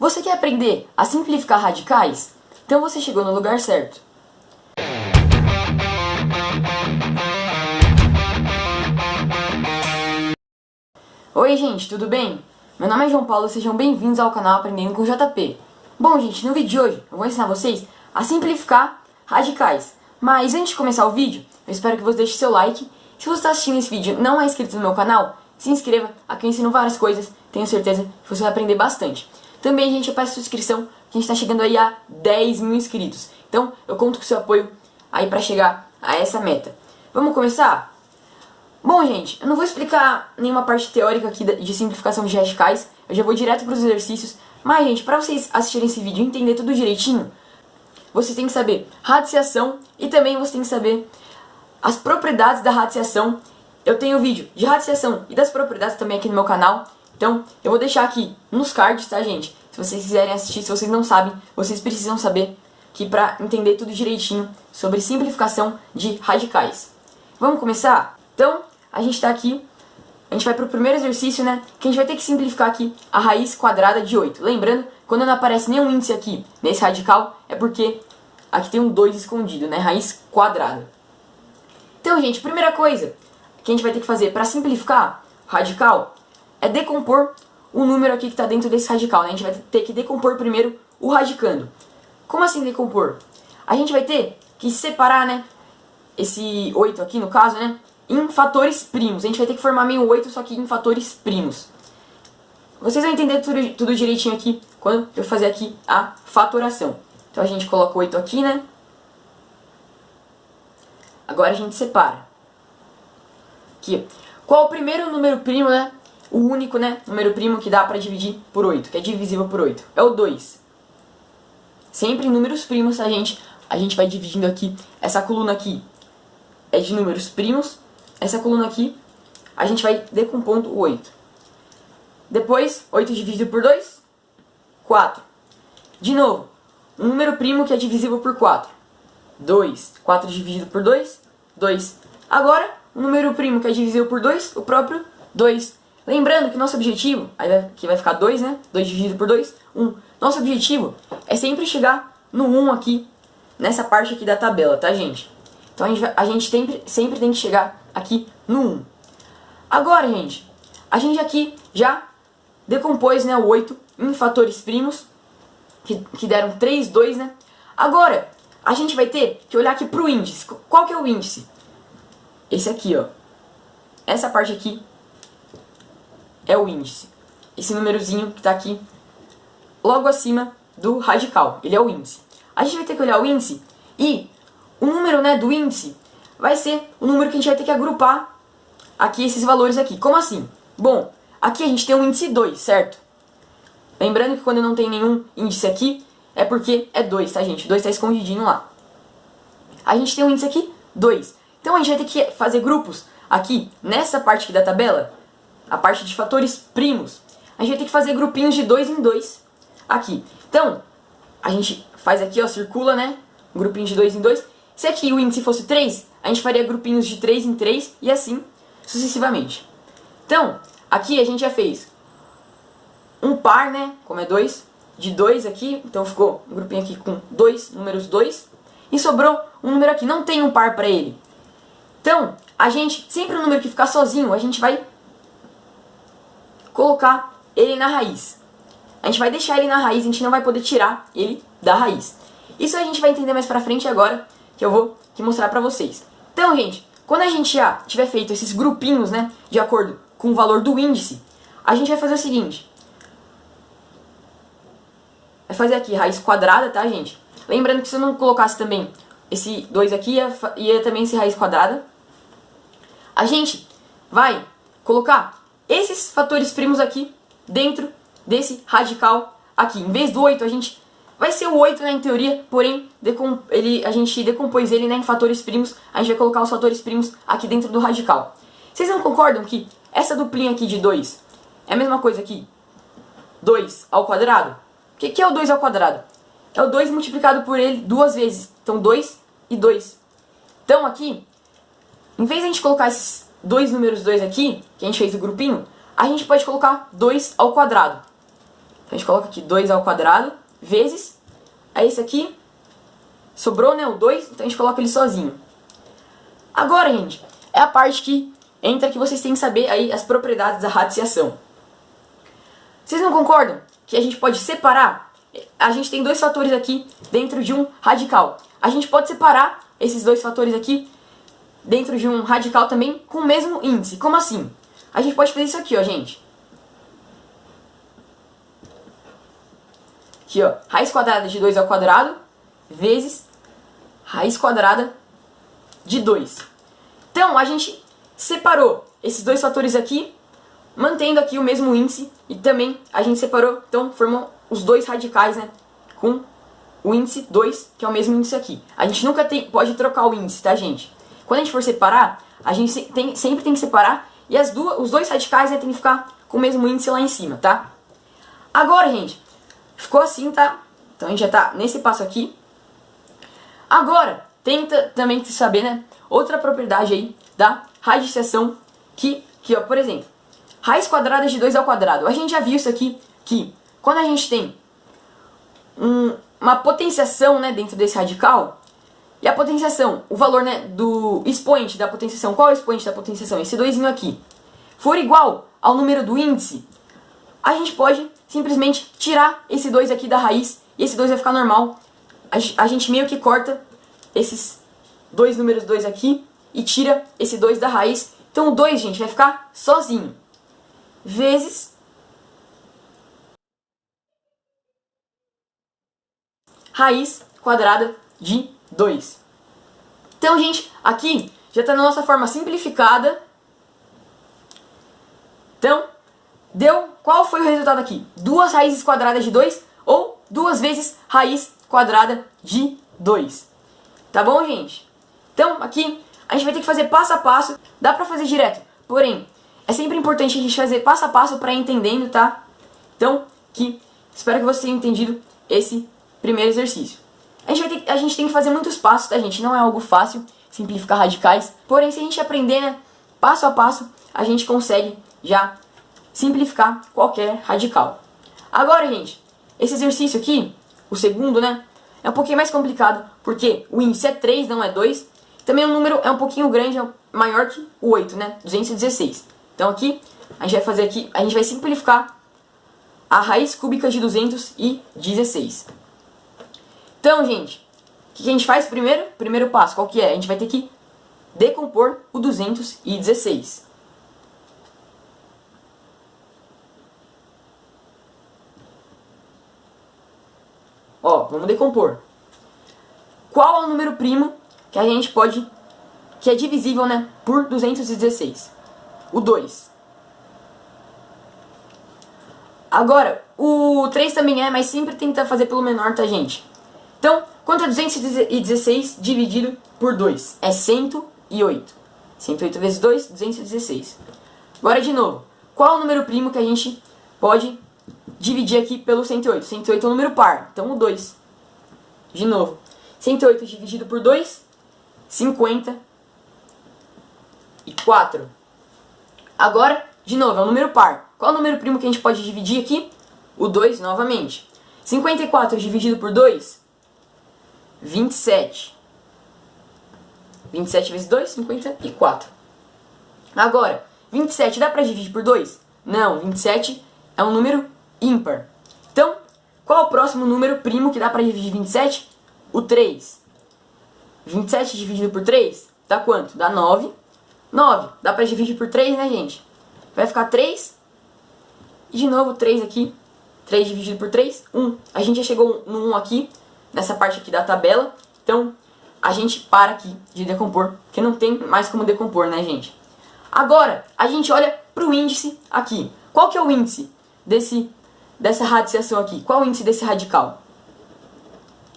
Você quer aprender a simplificar radicais? Então você chegou no lugar certo. Oi gente, tudo bem? Meu nome é João Paulo e sejam bem-vindos ao canal Aprendendo com JP. Bom gente, no vídeo de hoje eu vou ensinar vocês a simplificar radicais. Mas antes de começar o vídeo, eu espero que você deixe seu like. Se você está assistindo esse vídeo e não é inscrito no meu canal, se inscreva, aqui eu ensino várias coisas, tenho certeza que você vai aprender bastante. Também, gente, eu peço sua inscrição, que a gente está chegando aí a 10 mil inscritos. Então, eu conto com o seu apoio aí para chegar a essa meta. Vamos começar? Bom, gente, eu não vou explicar nenhuma parte teórica aqui de simplificação de radicais, eu já vou direto para os exercícios. Mas, gente, para vocês assistirem esse vídeo e entender tudo direitinho, você tem que saber radiciação e também você tem que saber as propriedades da radiciação. Eu tenho vídeo de radiciação e das propriedades também aqui no meu canal. Então, eu vou deixar aqui nos cards, tá, gente? Se vocês quiserem assistir, se vocês não sabem, vocês precisam saber que para entender tudo direitinho sobre simplificação de radicais. Vamos começar? Então, a gente tá aqui, a gente vai pro primeiro exercício, né? Que a gente vai ter que simplificar aqui a raiz quadrada de 8. Lembrando, quando não aparece nenhum índice aqui nesse radical, é porque aqui tem um 2 escondido, né? Raiz quadrada. Então, gente, primeira coisa que a gente vai ter que fazer para simplificar o radical é decompor o número aqui que está dentro desse radical, né? A gente vai ter que decompor primeiro o radicando. Como assim decompor? A gente vai ter que separar, né, esse 8 aqui, no caso, né, em fatores primos. A gente vai ter que formar meio 8, só que em fatores primos. Vocês vão entender tudo direitinho aqui quando eu fazer aqui a fatoração. Então a gente coloca o 8 aqui, né? Agora a gente separa. Aqui. Qual o primeiro número primo, né? O único, né, número primo que dá pra dividir por 8, que é divisível por 8. É o 2. Sempre em números primos, a gente vai dividindo aqui. Essa coluna aqui é de números primos. Essa coluna aqui, a gente vai decompondo o 8. Depois, 8 dividido por 2, 4. De novo, um número primo que é divisível por 4. 2. 4 dividido por 2, 2. Agora, um número primo que é divisível por 2, o próprio 2. Lembrando que nosso objetivo, aqui vai ficar 2, né? 2 dividido por 2, 1. Nosso objetivo é sempre chegar no 1 aqui, nessa parte aqui da tabela, tá, gente? Então a gente sempre tem que chegar aqui no 1. Agora, gente, a gente aqui já decompôs, né, o 8 em fatores primos, que deram 3, 2, né? Agora, a gente vai ter que olhar aqui pro índice. Qual que é o índice? Esse aqui, ó. Essa parte aqui é o índice. Esse númerozinho que tá aqui logo acima do radical. Ele é o índice. A gente vai ter que olhar o índice e o número, né, do índice vai ser o número que a gente vai ter que agrupar aqui esses valores aqui. Como assim? Bom, aqui a gente tem um índice 2, certo? Lembrando que quando não tem nenhum índice aqui, é porque é 2, tá, gente? 2 tá escondidinho lá. A gente tem um índice aqui, 2. Então a gente vai ter que fazer grupos aqui nessa parte aqui da tabela, a parte de fatores primos. A gente vai ter que fazer grupinhos de 2 em 2 aqui. Então, a gente faz aqui, ó, circula, né? Um grupinho de 2 em 2. Se aqui o índice fosse 3, a gente faria grupinhos de 3 em 3 e assim sucessivamente. Então, aqui a gente já fez um par, né? Como é 2, de 2 aqui. Então ficou um grupinho aqui com 2, números 2. E sobrou um número aqui, não tem um par para ele. Então, a gente, sempre o número que ficar sozinho, a gente vai colocar ele na raiz. A gente vai deixar ele na raiz, a gente não vai poder tirar ele da raiz. Isso a gente vai entender mais pra frente agora, que eu vou mostrar pra vocês. Então, gente, quando a gente já tiver feito esses grupinhos, né, de acordo com o valor do índice, a gente vai fazer o seguinte. Vai fazer aqui raiz quadrada, tá, gente? Lembrando que se eu não colocasse também esse 2 aqui, ia também ser raiz quadrada. A gente vai colocar esses fatores primos aqui dentro desse radical aqui. Em vez do 8, a gente vai ser o 8, né, em teoria, porém a gente decompôs ele, né, em fatores primos. A gente vai colocar os fatores primos aqui dentro do radical. Vocês não concordam que essa duplinha aqui de 2 é a mesma coisa que 2 ao quadrado? O que é o 2 ao quadrado? É o 2 multiplicado por ele duas vezes. Então 2 e 2. Então aqui, em vez de a gente colocar esses dois números 2 aqui, que a gente fez o grupinho, a gente pode colocar 2 ao quadrado. A gente coloca aqui 2 ao quadrado vezes. Aí esse aqui, sobrou, né, o 2, então a gente coloca ele sozinho. Agora, gente, é a parte que entra que vocês têm que saber aí as propriedades da radiciação. Vocês não concordam que a gente pode separar? A gente tem dois fatores aqui dentro de um radical. A gente pode separar esses dois fatores aqui dentro de um radical também com o mesmo índice. Como assim? A gente pode fazer isso aqui, ó, gente. Aqui, ó, raiz quadrada de 2 ao quadrado vezes raiz quadrada de 2. Então, a gente separou esses dois fatores aqui, mantendo aqui o mesmo índice, e também a gente separou, então formou os dois radicais, né, com o índice 2, que é o mesmo índice aqui. A gente nunca pode trocar o índice, tá, gente? Quando a gente for separar, a gente sempre tem que separar, e os dois radicais, né, tem que ficar com o mesmo índice lá em cima, tá? Agora, gente, ficou assim, tá? Então a gente já tá nesse passo aqui. Agora, tenta também saber, né, outra propriedade aí da radiciação que ó, por exemplo, raiz quadrada de 2 ao quadrado. A gente já viu isso aqui, que quando a gente tem uma potenciação, né, dentro desse radical, e a potenciação, o valor, né, do expoente da potenciação, qual é o expoente da potenciação? Esse 2 aqui, for igual ao número do índice, a gente pode simplesmente tirar esse 2 aqui da raiz, e esse 2 vai ficar normal. A gente meio que corta esses dois números 2 aqui e tira esse 2 da raiz. Então o 2, gente, vai ficar sozinho. Vezes raiz quadrada de 2. Então, gente, aqui já está na nossa forma simplificada. Então, qual foi o resultado aqui? 2 raízes quadradas de 2 ou 2 vezes raiz quadrada de 2. Tá bom, gente? Então, aqui a gente vai ter que fazer passo a passo. Dá pra fazer direto, porém, é sempre importante a gente fazer passo a passo pra ir entendendo, tá? Então, espero que você tenha entendido esse primeiro exercício. A gente tem que fazer muitos passos, tá, gente? Não é algo fácil simplificar radicais. Porém, se a gente aprender, né, passo a passo, a gente consegue já simplificar qualquer radical. Agora, gente, esse exercício aqui, o segundo, né, é um pouquinho mais complicado, porque o índice é 3, não é 2. Também o número é um pouquinho grande, é maior que o 8, né, 216. Então aqui, a gente vai fazer aqui, a gente vai simplificar a raiz cúbica de 216. Então, gente, o que a gente faz primeiro? Primeiro passo, qual que é? A gente vai ter que decompor o 216. Ó, vamos decompor. Qual é o número primo que a gente pode, que é divisível, né, por 216? O 2. Agora, o 3 também é, mas sempre tenta fazer pelo menor, tá, gente? Então, quanto é 216 dividido por 2? É 108. 108 vezes 2, 216. Agora, de novo, qual é o número primo que a gente pode dividir aqui pelo 108? 108 é um número par, então o 2. De novo, 108 dividido por 2, 54. Agora, de novo, é um número par. Qual é o número primo que a gente pode dividir aqui? O 2 novamente. 54 dividido por 2, 27. 27 vezes 2, 54. Agora, 27 dá pra dividir por 2? Não, 27 é um número ímpar. Então, qual é o próximo número primo que dá pra dividir 27? O 3. 27 dividido por 3 dá quanto? Dá 9. 9. Dá pra dividir por 3, né, gente? Vai ficar 3. E de novo 3 aqui. 3 dividido por 3, 1. A gente já chegou no 1 aqui, nessa parte aqui da tabela. Então, a gente para aqui de decompor, porque não tem mais como decompor, né, gente? Agora, a gente olha pro índice aqui. Qual que é o índice dessa radiciação aqui? Qual é o índice desse radical?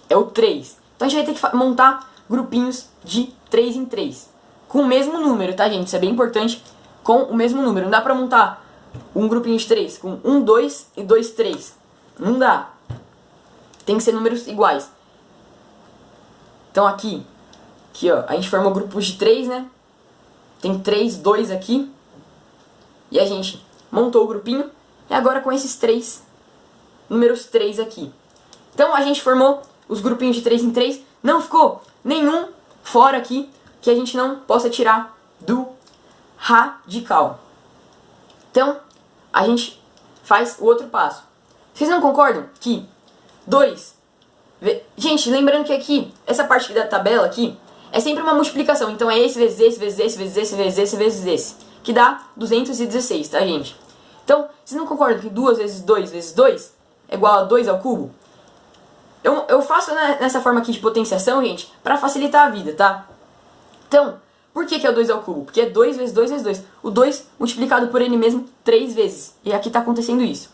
É o 3. Então, a gente vai ter que montar grupinhos de 3 em 3. Com o mesmo número, tá, gente? Isso é bem importante. Com o mesmo número. Não dá pra montar um grupinho de 3 com 1, 2 e 2, 3. Não dá. Tem que ser números iguais. Então aqui, ó, a gente formou grupos de 3, né? Tem 3, 2 aqui. E a gente montou o grupinho. E agora com esses 3, números 3 aqui. Então a gente formou os grupinhos de 3 em 3, não ficou nenhum fora aqui que a gente não possa tirar do radical. Então, a gente faz o outro passo. Vocês não concordam que 2... Gente, lembrando que aqui, essa parte da tabela aqui, é sempre uma multiplicação. Então é esse vezes esse, vezes esse, vezes esse, vezes esse, vezes esse. Que dá 216, tá, gente? Então, vocês não concordam que 2 vezes 2 vezes 2 é igual a 2 ao cubo? Eu faço nessa forma aqui de potenciação, gente, pra facilitar a vida, tá? Então, por que é o 2 ao cubo? Porque é 2 vezes 2 vezes 2. O 2 multiplicado por ele mesmo 3 vezes. E aqui tá acontecendo isso.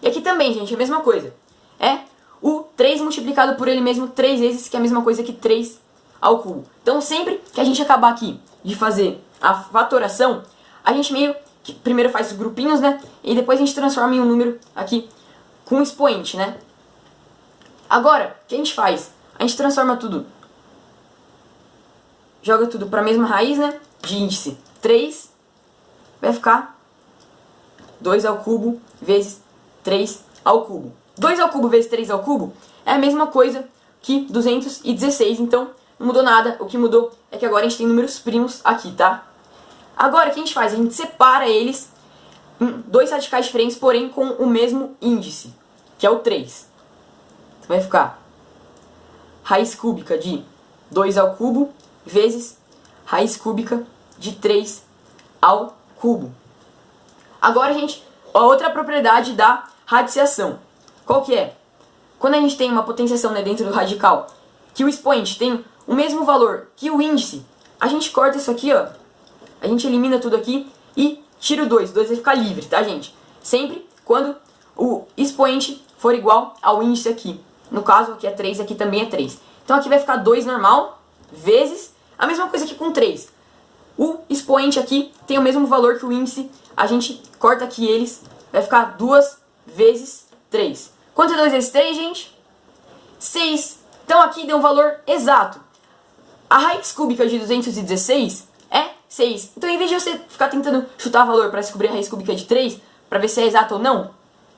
E aqui também, gente, é a mesma coisa. É o 3 multiplicado por ele mesmo 3 vezes, que é a mesma coisa que 3 ao cubo. Então, sempre que a gente acabar aqui de fazer a fatoração, a gente meio que primeiro faz os grupinhos, né? E depois a gente transforma em um número aqui com expoente, né? Agora, o que a gente faz? A gente transforma tudo. Joga tudo para a mesma raiz, né? De índice 3. Vai ficar 2 ao cubo vezes 3 ao cubo. 2 ao cubo vezes 3 ao cubo é a mesma coisa que 216. Então, não mudou nada. O que mudou é que agora a gente tem números primos aqui, tá? Agora, o que a gente faz? A gente separa eles em dois radicais diferentes, porém com o mesmo índice, que é o 3. Vai ficar raiz cúbica de 2 ao cubo vezes raiz cúbica de 3 ao cubo. Agora, gente, a outra propriedade da radiciação. Qual que é? Quando a gente tem uma potenciação, né, dentro do radical, que o expoente tem o mesmo valor que o índice, a gente corta isso aqui, ó. A gente elimina tudo aqui e tira o 2. O 2 vai ficar livre, tá, gente? Sempre quando o expoente for igual ao índice aqui. No caso, aqui é 3, aqui também é 3. Então aqui vai ficar 2 normal, vezes a mesma coisa aqui com 3. O expoente aqui tem o mesmo valor que o índice, a gente corta aqui eles, vai ficar 2 vezes 3. Quanto é 2 vezes 3, gente? 6. Então aqui deu um valor exato. A raiz cúbica de 216 é 6. Então em vez de você ficar tentando chutar valor para descobrir a raiz cúbica de 3, para ver se é exato ou não,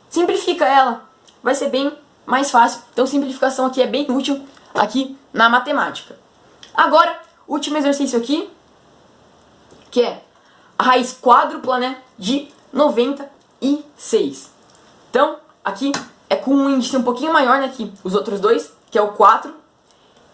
simplifica ela. Vai ser bem mais fácil. Então simplificação aqui é bem útil aqui na matemática. Agora, último exercício aqui, que é a raiz quádrupla, né, de 96. Então, aqui é com um índice um pouquinho maior, né, que os outros dois, que é o 4.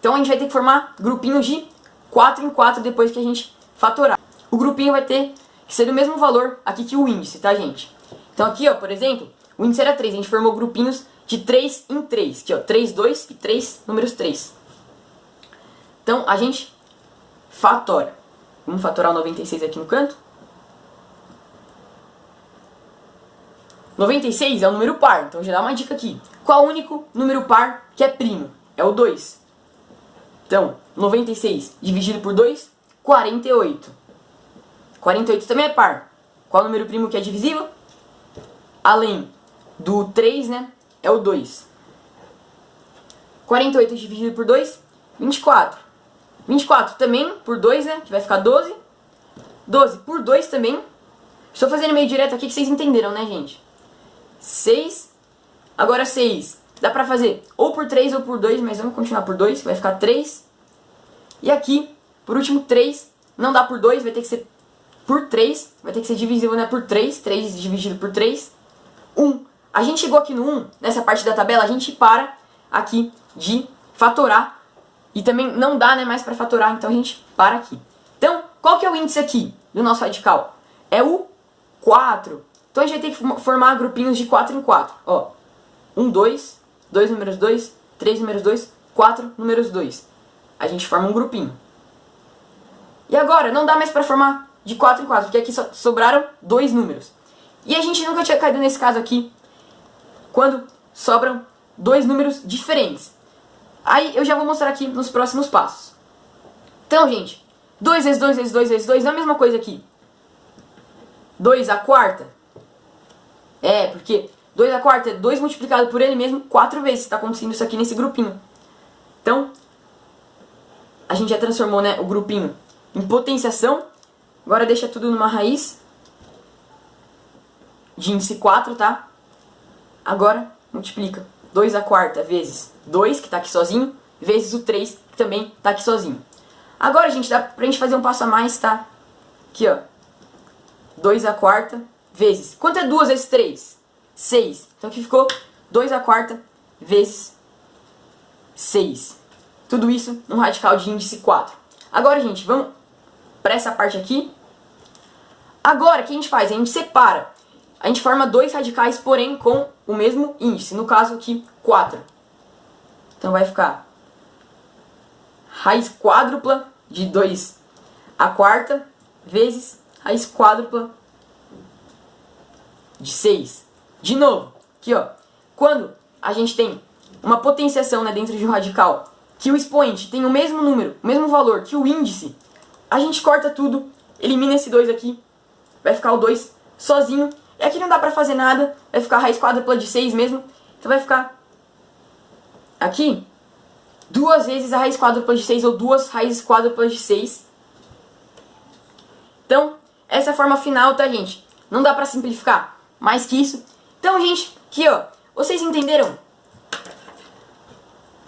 Então a gente vai ter que formar grupinhos de 4 em 4 depois que a gente fatorar. O grupinho vai ter que ser do mesmo valor aqui que o índice, tá, gente? Então aqui, ó, por exemplo, o índice era 3, a gente formou grupinhos de 3 em 3, aqui ó, 3, 2 e 3, números 3. Então a gente fatora. Vamos fatorar o 96 aqui no canto. 96 é um número par, então já dá uma dica aqui. Qual o único número par que é primo? É o 2. Então, 96 dividido por 2, 48. 48 também é par. Qual o número primo que é divisível? Além do 3, né? É o 2. 48 dividido por 2, 24. 24 também por 2, né? Que vai ficar 12. 12 por 2 também. Estou fazendo meio direto aqui que vocês entenderam, né, gente? 6. Agora 6. Dá pra fazer ou por 3 ou por 2, mas vamos continuar por 2, que vai ficar 3. E aqui, por último, 3. Não dá por 2, vai ter que ser por 3. Vai ter que ser divisível, né, por 3. 3 dividido por 3. 1. A gente chegou aqui no 1, nessa parte da tabela, a gente para aqui de fatorar. E também não dá, né, mais para fatorar, então a gente para aqui. Então, qual que é o índice aqui do nosso radical? É o 4. Então a gente vai ter que formar grupinhos de 4 em 4. Ó, 1, 2, 2 números 2, 3 números 2, 4 números 2. A gente forma um grupinho. E agora, não dá mais para formar de 4 em 4, porque aqui só sobraram 2 números. E a gente nunca tinha caído nesse caso aqui, quando sobram 2 números diferentes. Aí eu já vou mostrar aqui nos próximos passos. Então, gente, 2 vezes 2 vezes 2 vezes 2 não é a mesma coisa aqui. 2 à quarta. É, porque 2 à quarta é 2 multiplicado por ele mesmo 4 vezes. Está acontecendo isso aqui nesse grupinho. Então, a gente já transformou, né, o grupinho em potenciação. Agora deixa tudo numa raiz de índice 4, tá? Agora multiplica 2 à quarta vezes 2, que está aqui sozinho, vezes o 3, que também está aqui sozinho. Agora, gente, dá pra gente fazer um passo a mais, tá? Aqui, ó. 2 à quarta vezes... Quanto é 2 vezes 3? 6. Então aqui ficou 2 à quarta vezes 6. Tudo isso num radical de índice 4. Agora, gente, vamos para essa parte aqui. Agora, o que a gente faz? A gente separa. A gente forma dois radicais, porém com o mesmo índice. No caso aqui, 4. Então vai ficar raiz quádrupla de 2 à quarta vezes raiz quádrupla de 6. De novo, aqui ó, quando a gente tem uma potenciação, né, dentro de um radical, que o expoente tem o mesmo número, o mesmo valor que o índice, a gente corta tudo, elimina esse 2 aqui, vai ficar o 2 sozinho, e aqui não dá pra fazer nada, vai ficar a raiz quádrupla de 6 mesmo, então vai ficar aqui 2 vezes a raiz quádrupla de 6, ou 2 raízes quádruplas de 6. Então, essa é a forma final, tá, gente? Não dá pra simplificar mais que isso. Então, gente, aqui, ó, vocês entenderam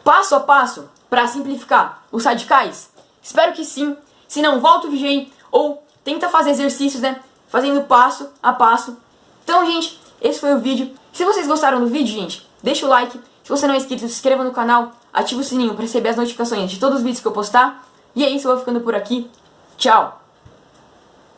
passo a passo pra simplificar os radicais? Espero que sim. Se não, volta o vídeo aí, ou tenta fazer exercícios, né, fazendo passo a passo. Então, gente, esse foi o vídeo. Se vocês gostaram do vídeo, gente, deixa o like. Se você não é inscrito, se inscreva no canal, ativa o sininho para receber as notificações de todos os vídeos que eu postar. E é isso, eu vou ficando por aqui. Tchau!